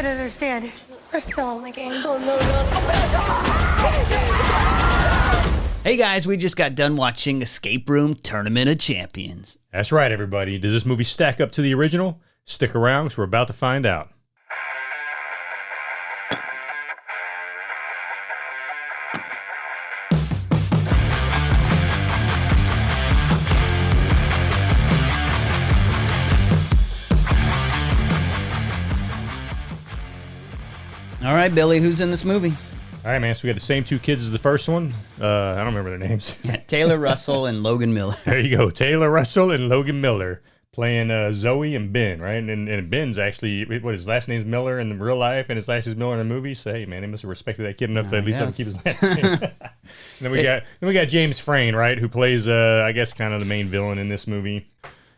I don't understand. We're still in the game. Oh, no. Hey guys, we just got done watching Escape Room Tournament of Champions. That's right, everybody. Does this movie stack up to the original? Stick around, because we're about to find out. All right, Billy, who's in this movie? All right, man, so we got the same two kids as the first one. I don't remember their names. Taylor Russell and Logan Miller. There you go. Taylor Russell and Logan Miller playing Zoey and Ben, right? And Ben's actually, his last name's Miller in the real life, and his last name's Miller in the movie. So, hey, man, they must have respected that kid enough to at least let him keep his last name. then we got James Frain, right, who plays, I guess, kind of the main villain in this movie.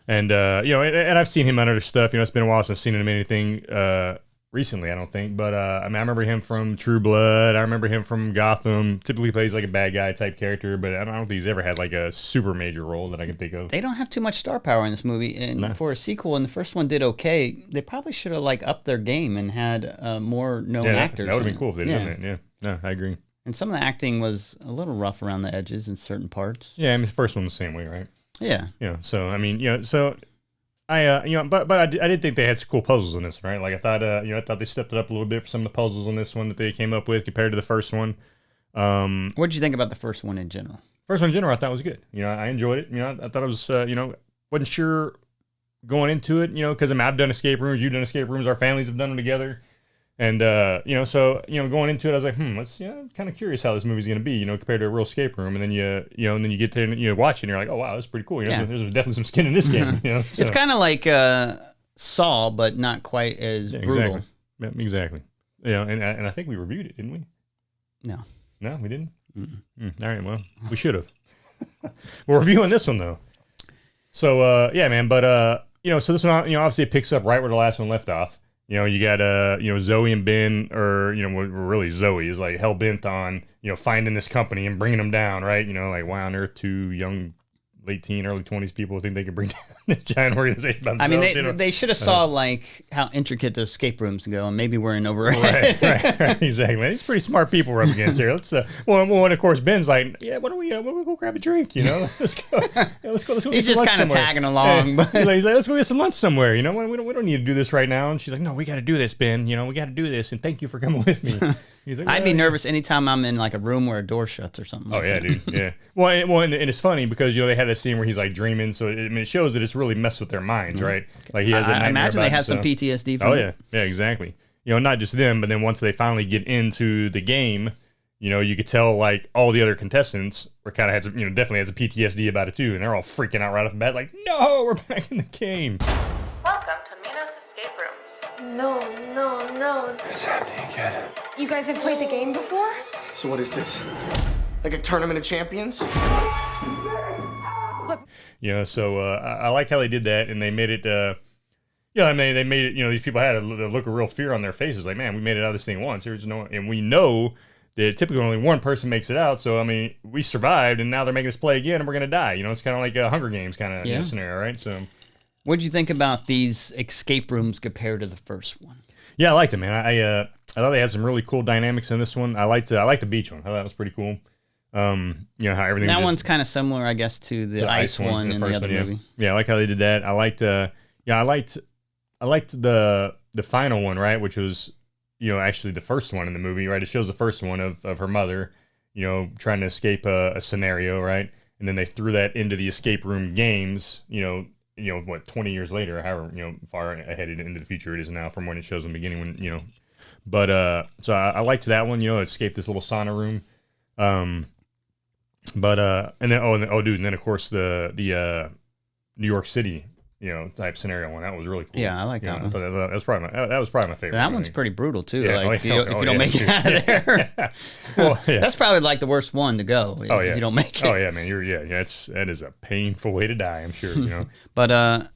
And, and I've seen him on other stuff. It's been a while since I've seen him in anything recently, I don't think, but I remember him from True Blood. I remember him from Gotham. Typically plays like a bad guy type character, but I don't think he's ever had like a super major role that I can think of. They don't have too much star power in this movie, and for a sequel, and the first one did okay. They probably should have like upped their game and had more known actors. That would have been cool if they did that. Yeah, no, I agree. And some of the acting was a little rough around the edges in certain parts. Yeah, I mean the first one was the same way, right? Yeah. So I mean, so. But I did think they had some cool puzzles in this, right? Like I thought they stepped it up a little bit for some of the puzzles on this one that they came up with compared to the first one. What did you think about the first one in general? First one in general, I thought was good. I enjoyed it. I thought it was, wasn't sure going into it, because I've done escape rooms, you've done escape rooms, our families have done them together. And, going into it, I was like, let's, kind of curious how this movie's going to be, compared to a real escape room. And then you get to, and watch it and you're like, oh, wow, that's pretty cool. There's definitely some skin in this game. So. It's kind of like Saw, but not quite as brutal. Exactly. Yeah, exactly. And I think we reviewed it, didn't we? No, we didn't? All right, well, we should have. We're reviewing this one, though. So, man, but, so this one, obviously it picks up right where the last one left off. You got, Zoey and Ben, or, really Zoey is like hell bent on, finding this company and bringing them down, right? Like, why on earth two young, late teen, early 20s people think they can bring down this giant organization by themselves? I mean, they should have saw, like, how intricate those escape rooms go, and maybe we're in over our head. Right, exactly. These pretty smart people we're up against here. Let's, and of course, Ben's like, yeah, why don't we go grab a drink, Let's go. Let's go He's just kind of tagging along. But he's like, let's go get some lunch somewhere, we don't need to do this right now. And she's like, no, we got to do this, Ben. We got to do this, and thank you for coming with me. He's like, I'd be nervous anytime I'm in like a room where a door shuts or something. Oh yeah, dude. Yeah. Well, and it's funny because they had that scene where he's like dreaming, so it shows that it's really messed with their minds, right? Like he has. I imagine they have some PTSD. From yeah, exactly. Not just them, but then once they finally get into the game, you could tell like all the other contestants were kind of definitely had some PTSD about it too, and they're all freaking out right off the bat, like, no, we're back in the game. Welcome to Minos Escape Rooms. No. It's happening again. You guys have played the game before? So what is this? Like a tournament of champions? So I like how they did that, and they made it. They made it. These people had a look of real fear on their faces, like, man, we made it out of this thing once. There's no, and we know that typically only one person makes it out. So I mean, we survived, and now they're making us play again, and we're gonna die. It's kind of like a Hunger Games kind of scenario, right? So, what did you think about these escape rooms compared to the first one? Yeah, I liked it, man. I thought they had some really cool dynamics in this one. I liked the beach one. I thought that was pretty cool. How everything. That one's kind of similar, I guess, to the ice one in the other movie. Yeah, I like how they did that. I liked the final one, right? Which was, actually the first one in the movie, right? It shows the first one of her mother, trying to escape a scenario, right? And then they threw that into the escape room games, 20 years later, however, far ahead into the future it is now from when it shows in the beginning when, but, so I liked that one, escape this little sauna room. And then of course the New York City, type scenario one, that was really cool. Yeah, I like that one. That was probably my favorite. That one's pretty brutal too. Yeah, if you don't make it out of there, well, that's probably like the worst one to go. If you don't make it. Oh yeah, man, that is a painful way to die, I'm sure. But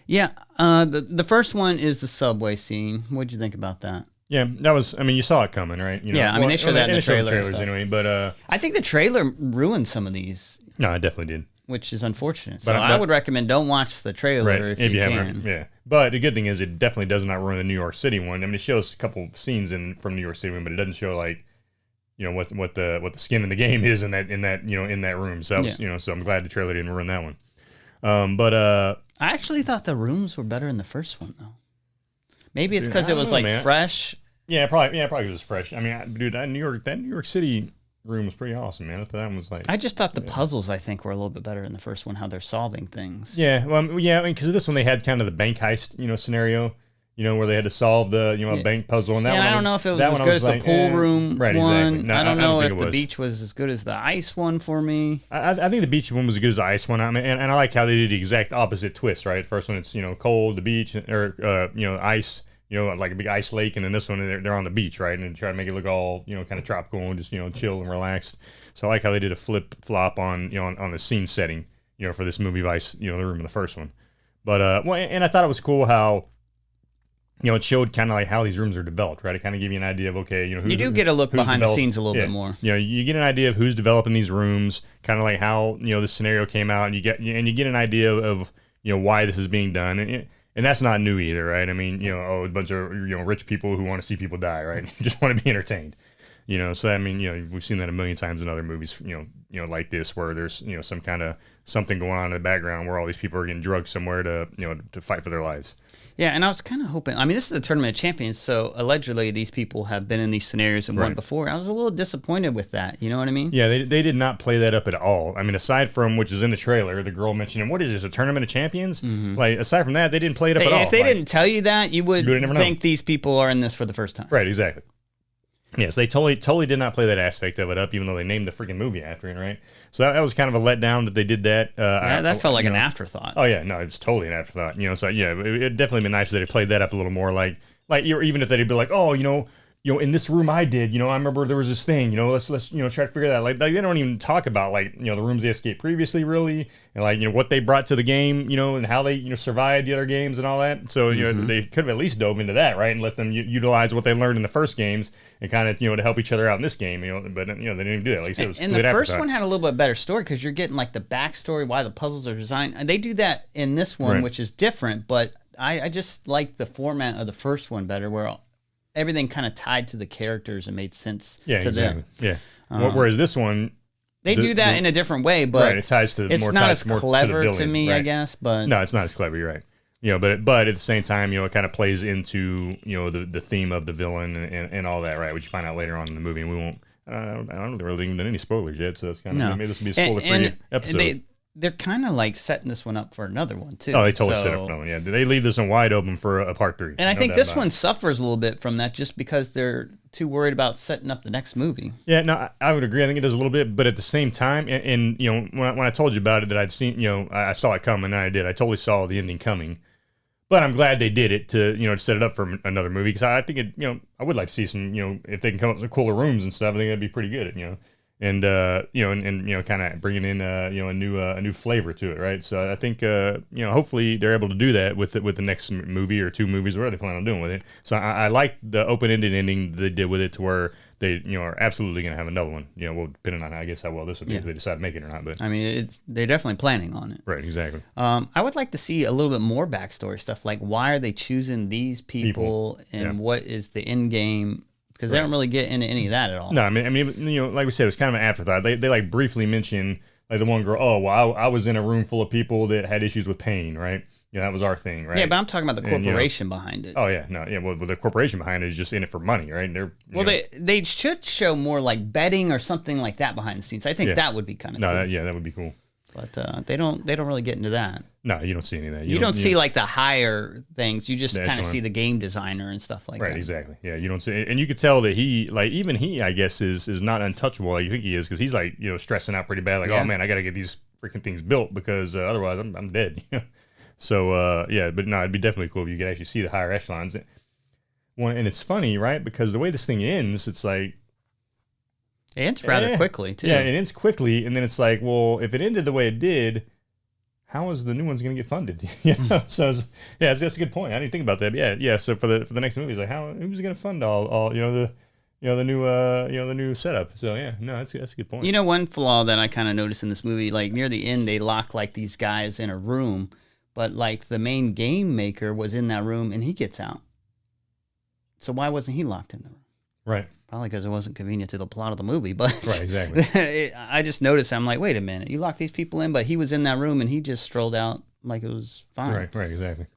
the first one is the subway scene. What'd you think about that? Yeah, that was. I mean, you saw it coming, right? They showed that in the trailers anyway. But I think the trailer ruined some of these. No, it definitely did. which is unfortunate. But So I would recommend don't watch the trailer if you can. haven't. Yeah, but the good thing is it definitely does not ruin the New York City one. I mean, it shows a couple scenes from New York City one, but it doesn't show like what the skin in the game is in that room. So that was, so I'm glad the trailer didn't ruin that one. But I actually thought the rooms were better in the first one though. Maybe it's because it was fresh. Yeah, probably it was fresh. I mean, dude, that New York City room was pretty awesome, man. I thought that one was like. I just thought the puzzles, I think, were a little bit better in the first one. How they're solving things. Yeah, well, I mean, because this one they had kind of the bank heist, scenario, where they had to solve the bank puzzle, and that one. I don't know if it was as good as the pool room right, one. Exactly. No, I don't know if the beach was as good as the ice one for me. I think the beach one was as good as the ice one. I mean, and I like how they did the exact opposite twist. Right, first one it's cold, the beach, or ice. Like a big ice lake, and then this one they're on the beach, right? And they try to make it look all kind of tropical and just chill and relaxed. So I like how they did a flip flop on on the scene setting, for this movie Vice, the room in the first one. But and I thought it was cool how it showed kind of like how these rooms are developed, right? It kind of gave you an idea of you do get a look behind the scenes a little bit more. You get an idea of who's developing these rooms, kind of like how this scenario came out, and you get an idea of why this is being done. And that's not new either, right? I mean, a bunch of rich people who want to see people die, right? You just want to be entertained, So I mean, we've seen that a million times in other movies, like this, where there's some kind of something going on in the background where all these people are getting drugged somewhere to to fight for their lives. Yeah, and I was kind of hoping. I mean, this is the Tournament of Champions, so allegedly these people have been in these scenarios and won before. I was a little disappointed with that. You know what I mean? Yeah, they did not play that up at all. I mean, aside from which is in the trailer, the girl mentioning, "What is this? A Tournament of Champions?" Mm-hmm. Like aside from that, they didn't play it up at all. If they didn't tell you that, you would think these people are in this for the first time. Right? Exactly. Yes, they totally did not play that aspect of it up, even though they named the freaking movie after it, right? So that was kind of a letdown that they did that. That felt like an afterthought. Oh yeah, no, it was totally an afterthought. So yeah, it'd definitely been nice if they played that up a little more, like even if they'd be like, oh, in this room I did, I remember there was this thing, let's try to figure that out. Like they don't even talk about the rooms they escaped previously, really, and what they brought to the game, and how they survived the other games and all that. So they could have at least dove into that, right, and let them utilize what they learned in the first games and kind of to help each other out in this game, but they didn't even do that. Like it was and the first one had a little bit better story because you're getting like the backstory, why the puzzles are designed. And they do that in this one, which is different, but I just like the format of the first one better, where everything kind of tied to the characters and made sense to them. Yeah. Whereas this one, they do that in a different way, but it ties to it's more. Not ties as clever to, the to me, I guess. But no, it's not as clever. You're right. But at the same time, it kind of plays into the theme of the villain and all that, right? Which you find out later on in the movie, and we won't. I don't really even done any spoilers yet, so it's kind of maybe this will be a spoiler-free episode. They're kind of like setting this one up for another one too. Oh, they totally set it up for another one. Yeah, they leave this one wide open for a part 3. And I think this one suffers a little bit from that, just because they're too worried about setting up the next movie. Yeah, no, I would agree. I think it does a little bit, but at the same time, and when I told you about it, that I'd seen, I saw it coming, and I did. I totally saw the ending coming. But I'm glad they did it to set it up for another movie, because I think it I would like to see some if they can come up with some cooler rooms and stuff. I think that'd be pretty good. And kind of bringing in a new flavor to it, right? So I think hopefully they're able to do that with the next movie or 2 movies, whatever they plan on doing with it. So I like the open-ended ending they did with it, to where they are absolutely going to have another one. Well, depending on I guess how well this would be, if they decide to make it or not. But I mean, they're definitely planning on it. Right, exactly. I would like to see a little bit more backstory stuff, like why are they choosing these people and what is the end game. Because they don't really get into any of that at all. No, I mean, like we said, it was kind of an afterthought. They like briefly mention like the one girl. Oh, well, I was in a room full of people that had issues with pain, right? That was our thing, right? Yeah, but I'm talking about the corporation behind it. Oh yeah, no, yeah. Well, the corporation behind it is just in it for money, right? They should show more like betting or something like that behind the scenes. I think that would be kind of cool. That would be cool. But they don't really get into that. No, you don't see any of that. You don't see like the higher things. You just kind of see the game designer and stuff like that. Right, exactly. Yeah, you don't see, and you could tell that even he, I guess, is not untouchable like you think he is, because he's like stressing out pretty bad. Like, oh man, I got to get these freaking things built because otherwise I'm dead. So but no, it'd be definitely cool if you could actually see the higher echelons. And it's funny, right? Because the way this thing ends, it's like. It ends rather quickly, too. Yeah, it ends quickly, and then it's like, well, if it ended the way it did, how is the new one's going to get funded? So that's a good point. I didn't think about that. But yeah. So for the next movie, it's like, who's going to fund all the the new setup. So yeah, no, that's a good point. You know, one flaw that I kind of noticed in this movie, like near the end, they lock like these guys in a room, but like the main game maker was in that room and he gets out. So why wasn't he locked in the room? Right. Probably because it wasn't convenient to the plot of the movie. But right, exactly. I just noticed. I'm like, wait a minute, you locked these people in, but he was in that room and he just strolled out like it was fine. Right, exactly.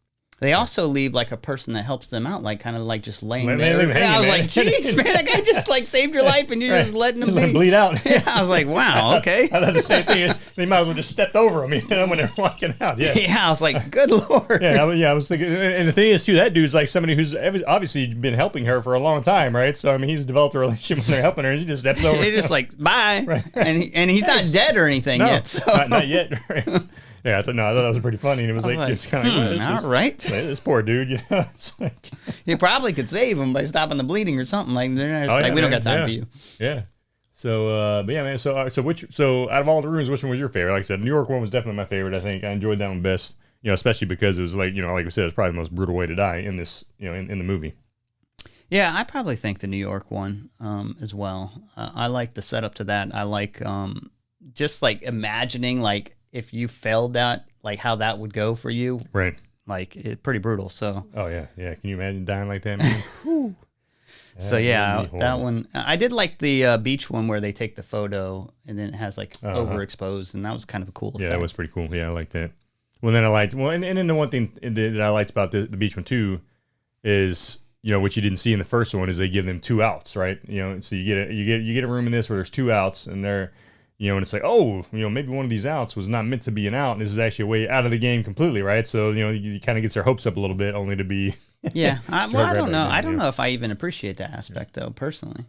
They also leave like a person that helps them out, like kind of like just laying Let there. him hang, I was man. like, "Jeez, man, that guy just like saved your life, and you're just letting him bleed out." Yeah, I was like, "Wow, okay." I thought the same thing. They might as well just stepped over him, when they're walking out. Yeah, Yeah, I was like, "Good lord." I was thinking, and the thing is too, that dude's like somebody who's obviously been helping her for a long time, right? So I mean, he's developed a relationship when they're helping her, and he just steps over. He's just like, "Bye," Right. and he's not dead or anything yet. So. Not yet. Right? Yeah, I thought that was pretty funny. And it was like it's kind of like, all right. This poor dude, It's like, You probably could save him by stopping the bleeding or something. Like they're just like, we don't got time for you. Yeah. So, but yeah, man. So out of all the rooms, which one was your favorite? Like I said, New York one was definitely my favorite. I think I enjoyed that one best. Especially because it was like like we said, it's probably the most brutal way to die in this, in the movie. Yeah, I probably think the New York one as well. I like the setup to that. I like just like imagining like if you failed that, like how that would go for you. Right. Like it's pretty brutal. So. Oh yeah. Can you imagine dying like that, man? So yeah, that one. I did like the beach one where they take the photo and then it has like overexposed, and that was kind of a cool effect. Yeah, that was pretty cool. Yeah, I like that. Well, then and then the one thing that I liked about the beach one too is which you didn't see in the first one is they give them 2 outs, right? So you get a room in this where there's 2 outs, and they're and it's like, maybe one of these outs was not meant to be an out, and this is actually a way out of the game completely, right? So you kind of gets their hopes up a little bit, only to be. Yeah, I don't know. I don't know if I even appreciate that aspect though, personally.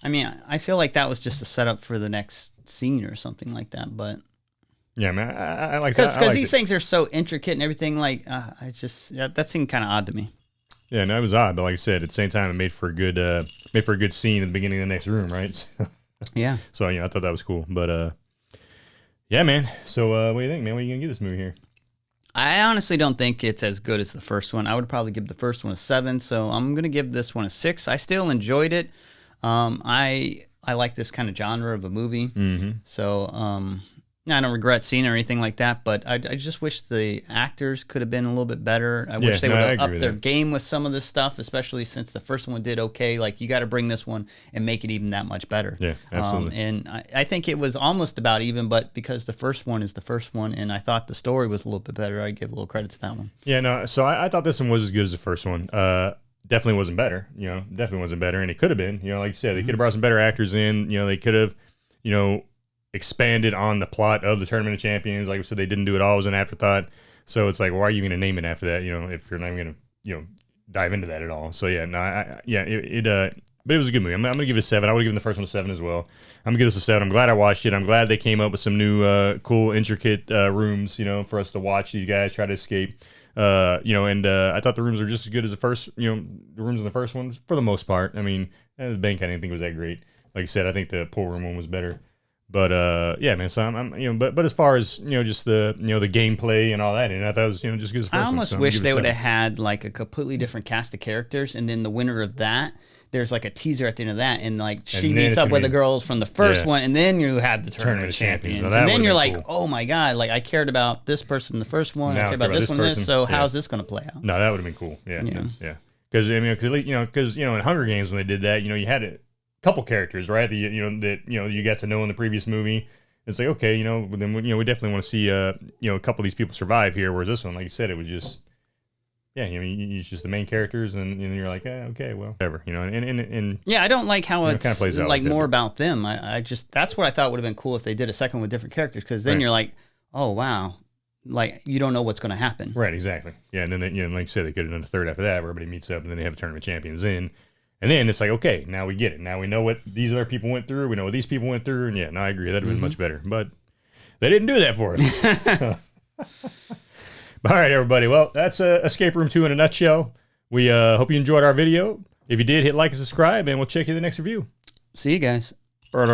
I mean, I feel like that was just a setup for the next scene or something like that, but. Yeah, man, I like that because these things are so intricate and everything. Like, that seemed kind of odd to me. Yeah, no, it was odd, but like I said, at the same time, it made for a good scene at the beginning of the next room, right? So, yeah. So I thought that was cool, but yeah, man. So what do you think, man? What are you gonna give this movie here? I honestly don't think it's as good as the first one. I would probably give the first one a 7, so I'm gonna give this one a 6. I still enjoyed it. I like this kind of genre of a movie, so I don't regret seeing it or anything like that, but I just wish the actors could have been a little bit better. I wish they would have upped their game with some of this stuff, especially since the first one did okay. Like, you got to bring this one and make it even that much better. Yeah, absolutely. And I think it was almost about even, but because the first one is the first one, and I thought the story was a little bit better, I give a little credit to that one. Yeah, no, so I thought this one was as good as the first one. Definitely wasn't better, definitely wasn't better, and it could have been, like you said, they could have brought some better actors in, they could have, expanded on the plot of the Tournament of Champions. Like we said, they didn't do it all. It was an afterthought. So it's like, why are you going to name it after that? If you're not even going to, dive into that at all. So yeah, no, but it was a good movie. I'm going to give it a 7. I would have given the first one a 7 as well. I'm going to give this a 7. I'm glad I watched it. I'm glad they came up with some new, cool, intricate rooms, for us to watch these guys try to escape. And I thought the rooms were just as good as the first, the rooms in the first one for the most part. I mean, the bank I didn't think was that great. Like I said, I think the pool room one was better. But yeah, man. So I'm but as far as just the the gameplay and all that, and I thought it was just good as the first one. I almost wish they would have had like a completely different cast of characters, and then the winner of that, there's like a teaser at the end of that, and like she meets up with the girls from the first one, and then you have the Tournament of Champions, and then you're like, cool. Oh my god, like I cared about this person in the first one, I care about this one, so how's this going to play out? No, that would have been cool. Yeah. Because because in Hunger Games when they did that, you had it. Couple characters, right? That you got to know in the previous movie. It's like, okay, then we definitely want to see a couple of these people survive here. Whereas this one, like you said, it was just it's just the main characters, and you're like, okay, well, whatever, and yeah, I don't like how it's kind of plays out like more about them. I just that's what I thought would have been cool if they did a second with different characters, because then you're like, oh wow, like you don't know what's going to happen. Right, exactly. Yeah, and then like you said, they could have done a third after that, where everybody meets up, and then they have a Tournament of Champions in. And then it's like, okay, now we get it. Now we know what these other people went through. We know what these people went through. And yeah, no, I agree. That would have been much better. But they didn't do that for us. So. All right, everybody. Well, that's Escape Room 2 in a nutshell. We hope you enjoyed our video. If you did, hit like and subscribe, and we'll check you in the next review. See you guys. You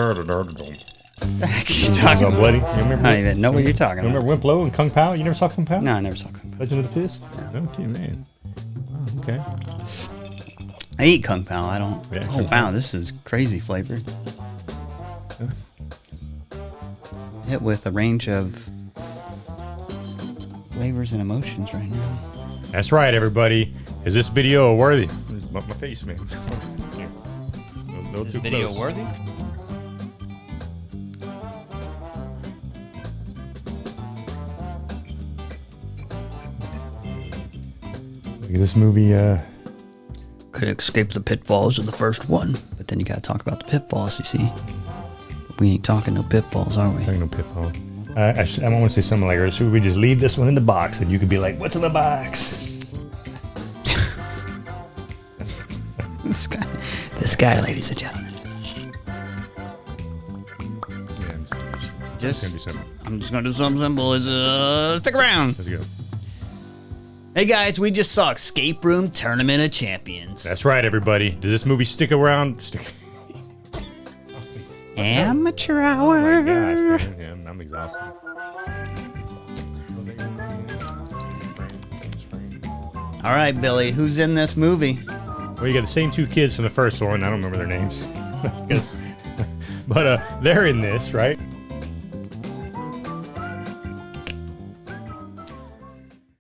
talking bloody? I don't even know what you're talking about. Remember Wimplo and Kung Pao? You never saw Kung Pao? No, I never saw Kung Pao. Legend of the Fist? No. Okay, man. Oh, okay. I eat Kung Pao. I don't. Yeah, Oh Kung wow, Pao. this is crazy flavored. Hit with a range of flavors and emotions right now. That's right, everybody. Is this video worthy? Bump my face, man. Here. No Is too video close. worthy? Look at this movie. Could escape the pitfalls of the first one, but then you gotta talk about the pitfalls. You see, we ain't talking no pitfalls, are we? No pitfall. I want to say something like, or should we just leave this one in the box and you could be like, "What's in the box?" This guy, ladies and gentlemen. Yeah, it's gonna be simple. I'm just gonna do something simple. Stick around. Let's go. Hey guys, we just saw Escape Room Tournament of Champions. That's right, everybody. Does this movie stick around? Amateur Oh hour. my gosh, man. I'm exhausted. All right, Billy, who's in this movie? Well, you got the same two kids from the first one. I don't remember their names. But they're in this, right?